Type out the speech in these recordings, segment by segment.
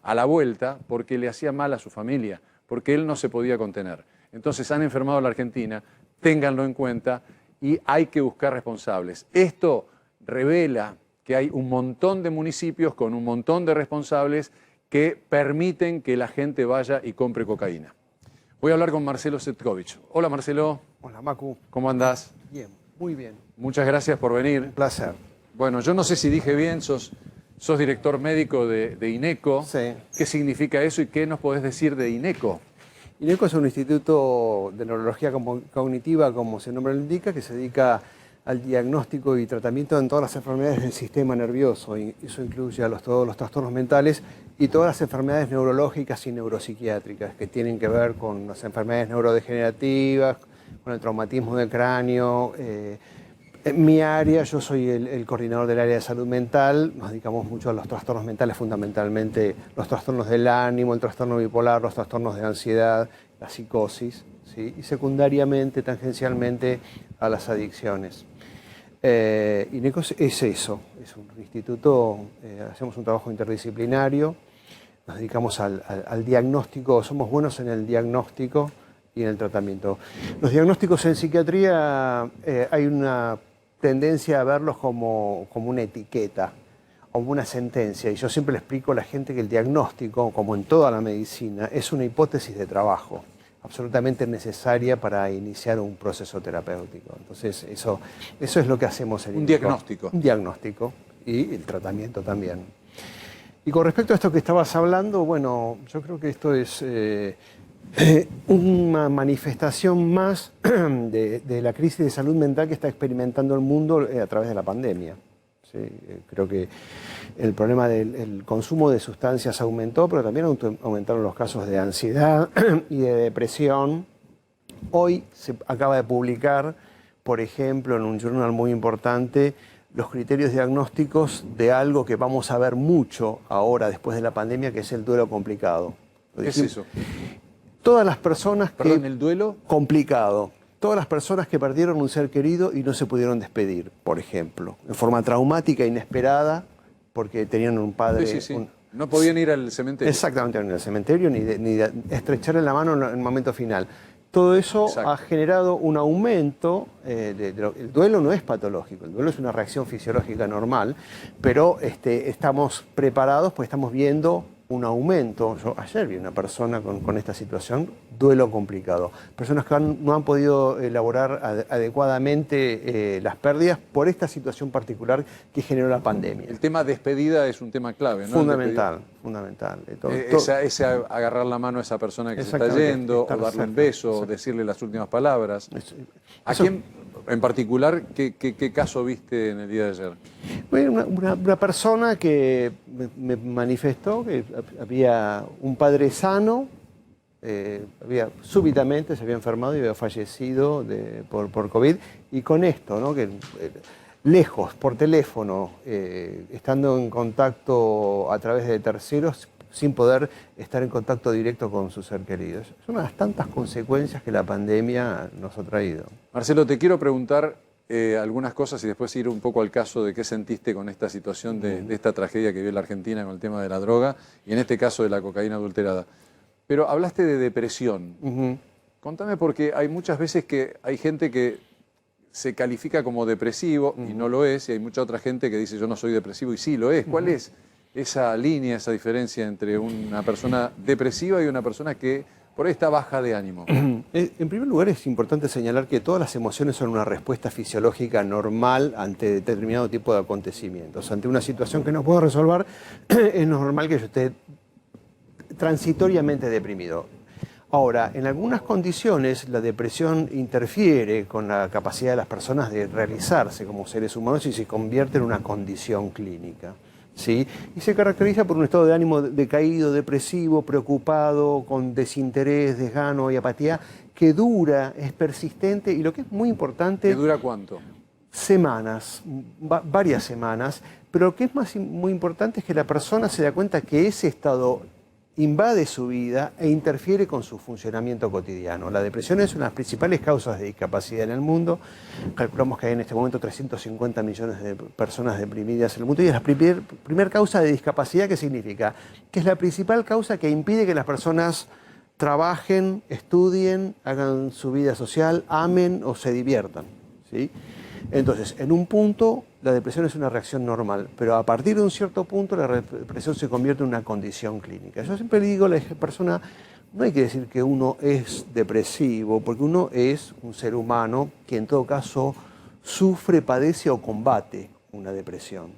a la vuelta porque le hacía mal a su familia, porque él no se podía contener. Entonces han enfermado a la Argentina, ténganlo en cuenta y hay que buscar responsables. Esto revela que hay un montón de municipios con un montón de responsables que permiten que la gente vaya y compre cocaína. Voy a hablar con Marcelo Cvetkovic. Hola Marcelo. Hola Macu. ¿Cómo andás? Bien, muy bien. Muchas gracias por venir. Un placer. Bueno, yo no sé si dije bien, sos director médico de INECO. Sí. ¿Qué significa eso y qué nos podés decir de INECO? INECO es un instituto de neurología cognitiva, como su nombre lo indica, que se dedica al diagnóstico y tratamiento en todas las enfermedades del sistema nervioso. Y eso incluye a todos los trastornos mentales y todas las enfermedades neurológicas y neuropsiquiátricas que tienen que ver con las enfermedades neurodegenerativas, con el traumatismo del cráneo. En mi área, yo soy el coordinador del área de salud mental, nos dedicamos mucho a los trastornos mentales, fundamentalmente los trastornos del ánimo, el trastorno bipolar, los trastornos de ansiedad, la psicosis, ¿sí? Y secundariamente, tangencialmente, a las adicciones. INECO es eso, es un instituto, hacemos un trabajo interdisciplinario, nos dedicamos al diagnóstico, somos buenos en el diagnóstico y en el tratamiento. Los diagnósticos en psiquiatría hay una tendencia a verlos como una etiqueta, como una sentencia. Y yo siempre le explico a la gente que el diagnóstico, como en toda la medicina, es una hipótesis de trabajo, absolutamente necesaria para iniciar un proceso terapéutico. Entonces, eso es lo que hacemos en un diagnóstico. Un diagnóstico y el tratamiento también. Y con respecto a esto que estabas hablando, bueno, yo creo que esto es una manifestación más de la crisis de salud mental que está experimentando el mundo a través de la pandemia. ¿Sí? Creo que el problema del consumo de sustancias aumentó, pero también aumentaron los casos de ansiedad y de depresión. Hoy se acaba de publicar, por ejemplo, en un journal muy importante, los criterios diagnósticos de algo que vamos a ver mucho ahora después de la pandemia, que es el duelo complicado. ¿Qué es eso? Todas las personas que... Perdón, ¿el duelo? Complicado. Todas las personas que perdieron un ser querido y no se pudieron despedir, por ejemplo, en forma traumática, inesperada, porque tenían un padre... Sí, sí, sí. No podían ir al cementerio. Exactamente, ni al cementerio, ni de estrecharle la mano en el momento final. Todo eso Exacto. ha generado un aumento, el duelo no es patológico, el duelo es una reacción fisiológica normal, pero estamos preparados, pues estamos viendo un aumento. Yo ayer vi una persona con esta situación, duelo complicado. Personas que no han podido elaborar adecuadamente las pérdidas por esta situación particular que generó la pandemia. El tema despedida es un tema clave, ¿no? Fundamental, fundamental. Ese agarrar la mano a esa persona que se está yendo, o darle un beso, o decirle las últimas palabras. ¿A quién en particular, qué caso viste en el día de ayer? Una persona que me manifestó que había un padre sano, súbitamente se había enfermado y había fallecido por COVID, y con esto, ¿no? Que lejos, por teléfono, estando en contacto a través de terceros, sin poder estar en contacto directo con su ser querido. Son unas tantas consecuencias que la pandemia nos ha traído. Marcelo, te quiero preguntar algunas cosas y después ir un poco al caso de qué sentiste con esta situación de esta tragedia que vive la Argentina con el tema de la droga y en este caso de la cocaína adulterada. Pero hablaste de depresión. Contame, porque hay muchas veces que hay gente que se califica como depresivo y no lo es, y hay mucha otra gente que dice yo no soy depresivo y sí lo es. ¿Cuál es esa línea, esa diferencia entre una persona depresiva y una persona que por ahí está baja de ánimo? En primer lugar, es importante señalar que todas las emociones son una respuesta fisiológica normal ante determinado tipo de acontecimientos. Ante una situación que no puedo resolver, es normal que yo esté transitoriamente deprimido. Ahora, en algunas condiciones la depresión interfiere con la capacidad de las personas de realizarse como seres humanos y se convierte en una condición clínica. ¿Sí? Y se caracteriza por un estado de ánimo decaído, depresivo, preocupado, con desinterés, desgano y apatía, que dura, es persistente y lo que es muy importante... ¿Que dura cuánto? Semanas, varias semanas, pero lo que es muy importante es que la persona se da cuenta que ese estado invade su vida e interfiere con su funcionamiento cotidiano. La depresión es una de las principales causas de discapacidad en el mundo. Calculamos que hay en este momento 350 millones de personas deprimidas en el mundo y es la primer causa de discapacidad. ¿Qué significa? Que es la principal causa que impide que las personas trabajen, estudien, hagan su vida social, amen o se diviertan, ¿sí? Entonces, en un punto, la depresión es una reacción normal, pero a partir de un cierto punto, la depresión se convierte en una condición clínica. Yo siempre le digo a la persona, no hay que decir que uno es depresivo, porque uno es un ser humano que en todo caso sufre, padece o combate una depresión,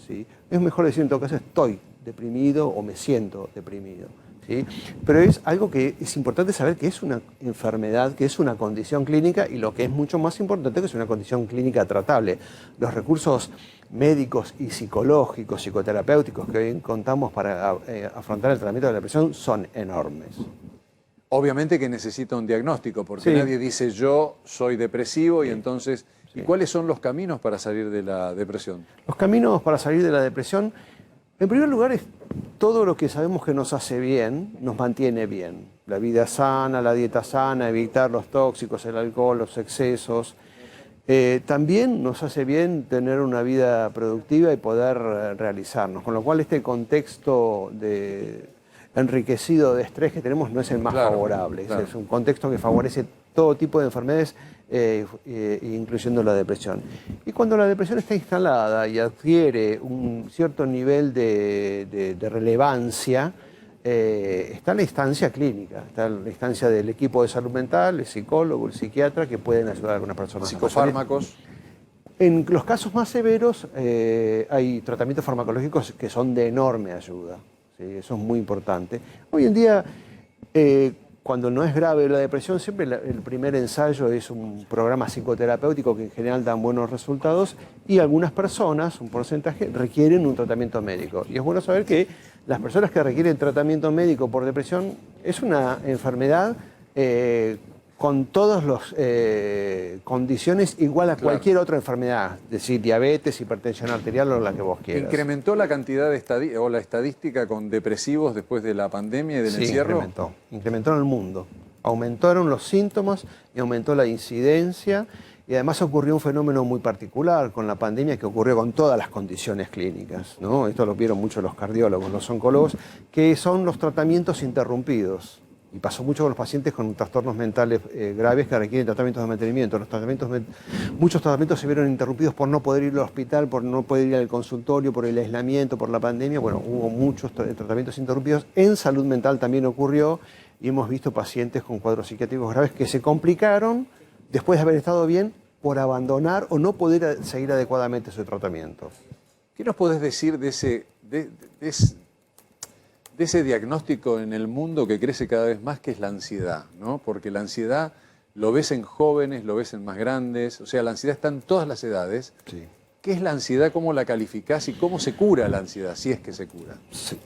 ¿sí? Es mejor decir en todo caso estoy deprimido o me siento deprimido, ¿sí? Pero es algo que es importante saber que es una enfermedad, que es una condición clínica y lo que es mucho más importante que es una condición clínica tratable. Los recursos médicos y psicológicos, psicoterapéuticos que hoy contamos para afrontar el tratamiento de la depresión son enormes. Obviamente que necesita un diagnóstico, porque Sí. nadie dice yo soy depresivo y entonces... Sí. ¿Y cuáles son los caminos para salir de la depresión? Los caminos para salir de la depresión, en primer lugar, es todo lo que sabemos que nos hace bien, nos mantiene bien. La vida sana, la dieta sana, evitar los tóxicos, el alcohol, los excesos. También nos hace bien tener una vida productiva y poder realizarnos. Con lo cual este contexto enriquecido de estrés que tenemos no es el más favorable. Claro. Es un contexto que favorece todo tipo de enfermedades, incluyendo la depresión. Y cuando la depresión está instalada y adquiere un cierto nivel de relevancia, está la instancia clínica, está la instancia del equipo de salud mental, el psicólogo, el psiquiatra, que pueden ayudar a algunas personas. ¿Psicofármacos? En los casos más severos hay tratamientos farmacológicos que son de enorme ayuda, ¿sí? Eso es muy importante. Hoy en día, cuando no es grave la depresión, siempre el primer ensayo es un programa psicoterapéutico que en general dan buenos resultados y algunas personas, un porcentaje, requieren un tratamiento médico. Y es bueno saber que las personas que requieren tratamiento médico por depresión es una enfermedad con todas las condiciones igual a cualquier otra enfermedad, es decir, diabetes, hipertensión arterial o la que vos quieras. ¿Incrementó la cantidad o la estadística con depresivos después de la pandemia y del encierro? Incrementó en el mundo. Aumentaron los síntomas y aumentó la incidencia. Y además ocurrió un fenómeno muy particular con la pandemia que ocurrió con todas las condiciones clínicas, ¿no? Esto lo vieron mucho los cardiólogos, los oncólogos, que son los tratamientos interrumpidos. Y pasó mucho con los pacientes con trastornos mentales graves que requieren tratamientos de mantenimiento. Muchos tratamientos se vieron interrumpidos por no poder ir al hospital, por no poder ir al consultorio, por el aislamiento, por la pandemia. Bueno, hubo muchos tratamientos interrumpidos. En salud mental también ocurrió y hemos visto pacientes con cuadros psiquiátricos graves que se complicaron después de haber estado bien por abandonar o no poder seguir adecuadamente su tratamiento. ¿Qué nos podés decir de ese diagnóstico en el mundo que crece cada vez más, que es la ansiedad, ¿no? Porque la ansiedad lo ves en jóvenes, lo ves en más grandes, o sea, la ansiedad está en todas las edades. Sí. ¿Qué es la ansiedad? ¿Cómo la calificás? ¿Y cómo se cura la ansiedad, si es que se cura? Sí.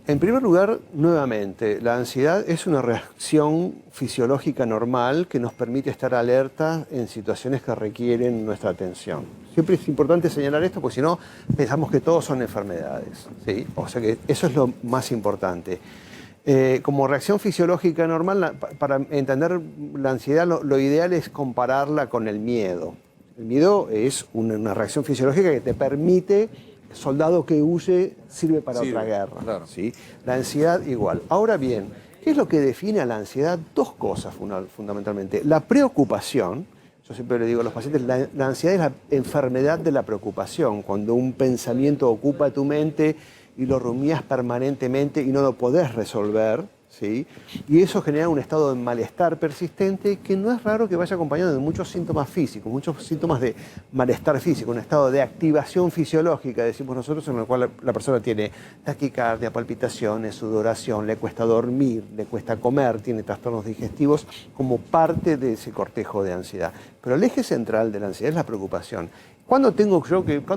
En primer lugar, nuevamente, la ansiedad es una reacción fisiológica normal que nos permite estar alerta en situaciones que requieren nuestra atención. Siempre es importante señalar esto porque si no pensamos que todos son enfermedades, ¿sí? O sea que eso es lo más importante. Como reacción fisiológica normal, para entender la ansiedad lo ideal es compararla con el miedo. El miedo es una reacción fisiológica que te permite... Soldado que huye sirve para otra guerra. Claro. ¿Sí? La ansiedad igual. Ahora bien, ¿qué es lo que define a la ansiedad? Dos cosas fundamentalmente. La preocupación, yo siempre le digo a los pacientes, la ansiedad es la enfermedad de la preocupación, cuando un pensamiento ocupa tu mente y lo rumias permanentemente y no lo podés resolver, ¿sí? Y eso genera un estado de malestar persistente que no es raro que vaya acompañado de muchos síntomas físicos, muchos síntomas de malestar físico, un estado de activación fisiológica, decimos nosotros, en el cual la persona tiene taquicardia, palpitaciones, sudoración, le cuesta dormir, le cuesta comer, tiene trastornos digestivos como parte de ese cortejo de ansiedad. Pero el eje central de la ansiedad es la preocupación. ¿Cuándo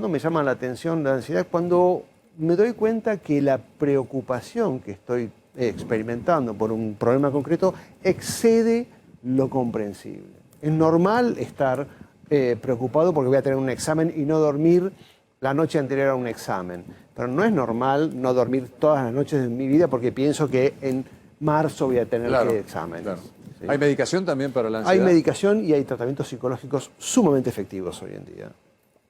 me llama la atención la ansiedad? Cuando me doy cuenta que la preocupación que estoy experimentando por un problema concreto excede lo comprensible. Es normal estar preocupado porque voy a tener un examen y no dormir la noche anterior a un examen. Pero no es normal no dormir todas las noches de mi vida porque pienso que en marzo voy a tener exámenes. Claro. ¿Sí? ¿Hay medicación también para la ansiedad? Hay medicación y hay tratamientos psicológicos sumamente efectivos hoy en día.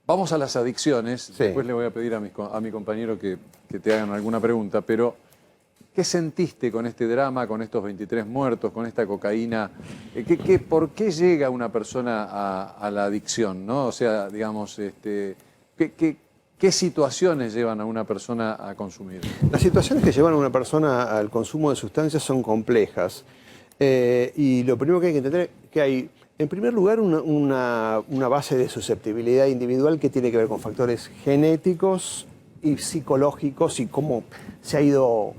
Vamos a las adicciones. Sí. Después le voy a pedir a mi compañero que te hagan alguna pregunta, pero ¿qué sentiste con este drama, con estos 23 muertos, con esta cocaína? ¿Por qué llega una persona a la adicción, ¿no? O sea, digamos, ¿qué situaciones llevan a una persona a consumir? Las situaciones que llevan a una persona al consumo de sustancias son complejas. Y lo primero que hay que entender es que hay, en primer lugar, una base de susceptibilidad individual que tiene que ver con factores genéticos y psicológicos y cómo se ha ido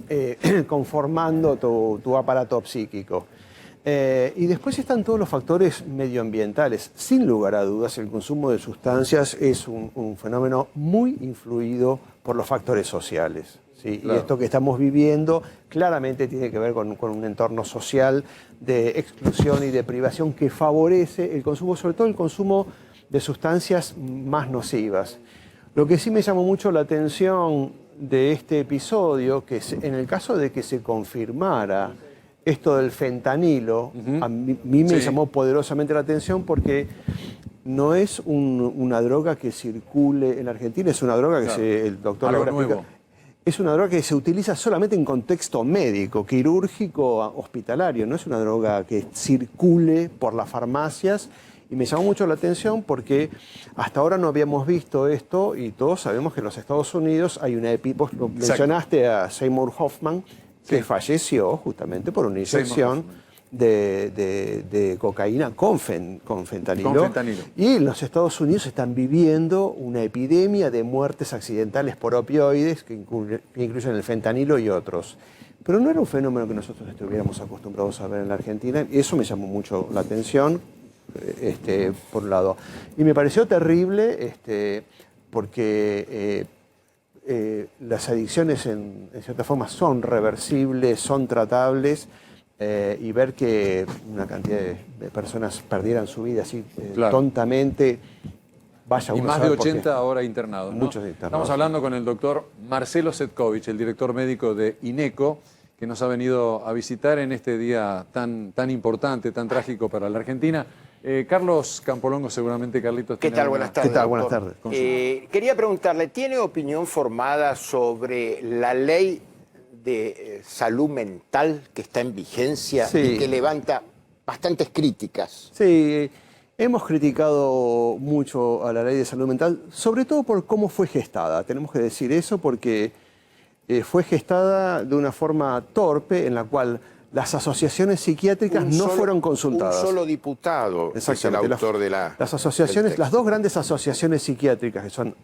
conformando tu aparato psíquico. Y después están todos los factores medioambientales. Sin lugar a dudas, el consumo de sustancias es un fenómeno muy influido por los factores sociales. ¿Sí? Claro. Y esto que estamos viviendo claramente tiene que ver con un entorno social de exclusión y de privación que favorece el consumo, sobre todo el consumo de sustancias más nocivas. Lo que sí me llamó mucho la atención de este episodio, que en el caso de que se confirmara esto del fentanilo, a mí me llamó poderosamente la atención porque no es una droga que circule en Argentina, es una droga que el doctor algo nuevo. Es una droga que se utiliza solamente en contexto médico, quirúrgico, hospitalario. No es una droga que circule por las farmacias. Y me llamó mucho la atención porque hasta ahora no habíamos visto esto y todos sabemos que en los Estados Unidos hay una vos mencionaste a Seymour Hoffman, que falleció justamente por una inyección de cocaína con fentanilo. Y en los Estados Unidos están viviendo una epidemia de muertes accidentales por opioides que incluyen el fentanilo y otros. Pero no era un fenómeno que nosotros estuviéramos acostumbrados a ver en la Argentina y eso me llamó mucho la atención, por un lado. Y me pareció terrible porque las adicciones en cierta forma son reversibles, son tratables. Y ver que una cantidad de personas perdieran su vida así tontamente, vaya uno y más de 80 ahora internados, ¿no? Muchos internados. Estamos hablando con el doctor Marcelo Cetkovich, el director médico de INECO, que nos ha venido a visitar en este día tan importante, tan trágico para la Argentina. Carlos Campolongo, seguramente Carlitos. ¿Qué tal? Buenas tardes. ¿Qué tal? Buenas tardes. Quería preguntarle, ¿tiene opinión formada sobre la ley de salud mental que está en vigencia y que levanta bastantes críticas? Sí, hemos criticado mucho a la ley de salud mental, sobre todo por cómo fue gestada. Tenemos que decir eso porque fue gestada de una forma torpe en la cual las asociaciones psiquiátricas no fueron consultadas. Un solo diputado es el autor de la... Las asociaciones, las dos grandes asociaciones psiquiátricas que son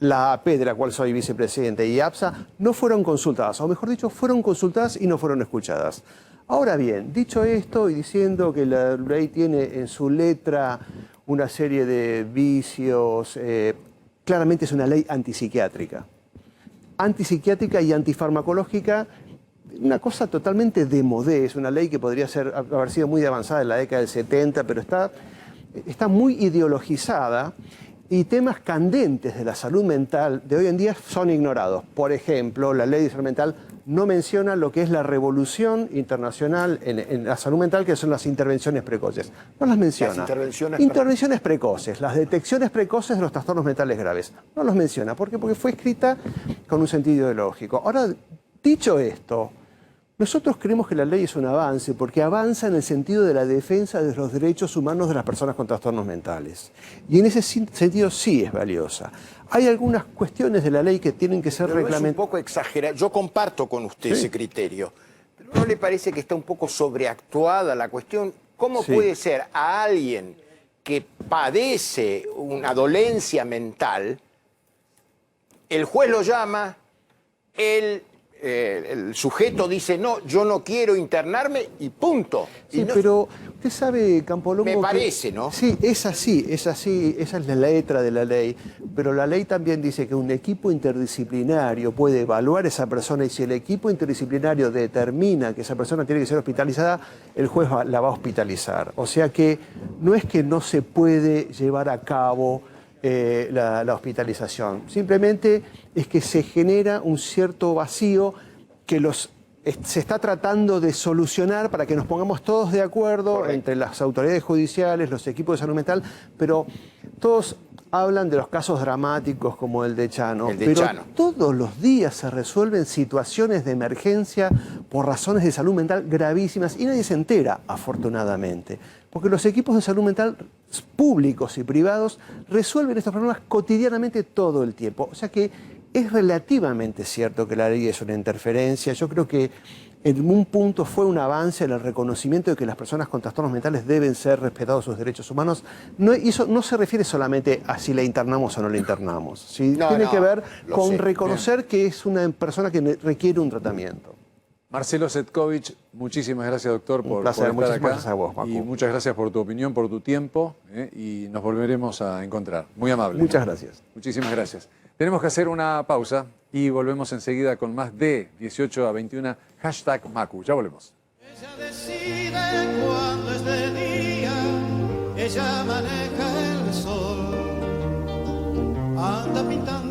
la AP, de la cual soy vicepresidente, y APSA, no fueron consultadas, o mejor dicho, fueron consultadas y no fueron escuchadas. Ahora bien, dicho esto y diciendo que la ley tiene en su letra una serie de vicios, claramente es una ley antipsiquiátrica. Antipsiquiátrica y antifarmacológica, una cosa totalmente démodé, es una ley que podría haber sido muy avanzada en la década del 70, pero está muy ideologizada. Y temas candentes de la salud mental de hoy en día son ignorados. Por ejemplo, la ley de salud mental no menciona lo que es la revolución internacional en la salud mental, que son las intervenciones precoces. No las menciona. Las intervenciones precoces, las detecciones precoces de los trastornos mentales graves. No los menciona. ¿Por qué? Porque fue escrita con un sentido ideológico. Ahora, dicho esto, nosotros creemos que la ley es un avance porque avanza en el sentido de la defensa de los derechos humanos de las personas con trastornos mentales. Y en ese sentido sí es valiosa. Hay algunas cuestiones de la ley que tienen que ser reglamentadas. Es un poco exagerado. Yo comparto con usted ese criterio. Pero ¿no le parece que está un poco sobreactuada la cuestión? ¿Cómo puede ser a alguien que padece una dolencia mental, el juez lo llama, el sujeto dice, no, yo no quiero internarme y punto? Sí, y no, pero usted sabe, Campolongo... Me parece, ¿no? Sí, es así, esa es la letra de la ley, pero la ley también dice que un equipo interdisciplinario puede evaluar a esa persona y si el equipo interdisciplinario determina que esa persona tiene que ser hospitalizada, el juez la va a hospitalizar. O sea que no es que no se puede llevar a cabo la hospitalización. Simplemente es que se genera un cierto vacío que se está tratando de solucionar para que nos pongamos todos de acuerdo entre las autoridades judiciales, los equipos de salud mental, pero todos hablan de los casos dramáticos como el de Chano, pero todos los días se resuelven situaciones de emergencia por razones de salud mental gravísimas y nadie se entera, afortunadamente, porque los equipos de salud mental públicos y privados resuelven estos problemas cotidianamente todo el tiempo. O sea que es relativamente cierto que la ley es una interferencia. Yo creo que en un punto fue un avance en el reconocimiento de que las personas con trastornos mentales deben ser respetados sus derechos humanos. Y eso no se refiere solamente a si la internamos o no la internamos. ¿Sí? Tiene que ver con reconocer que es una persona que requiere un tratamiento. Marcelo Cetkovich, muchísimas gracias, doctor, por placer, estar acá. gracias a vos, Paco. Y muchas gracias por tu opinión, por tu tiempo, y nos volveremos a encontrar. Muy amable. Muchas gracias. Muchísimas gracias. Tenemos que hacer una pausa y volvemos enseguida con más de 18 a 21, #Macu. Ya volvemos. Ella decide cuando es de día, ella maneja el sol, anda pintando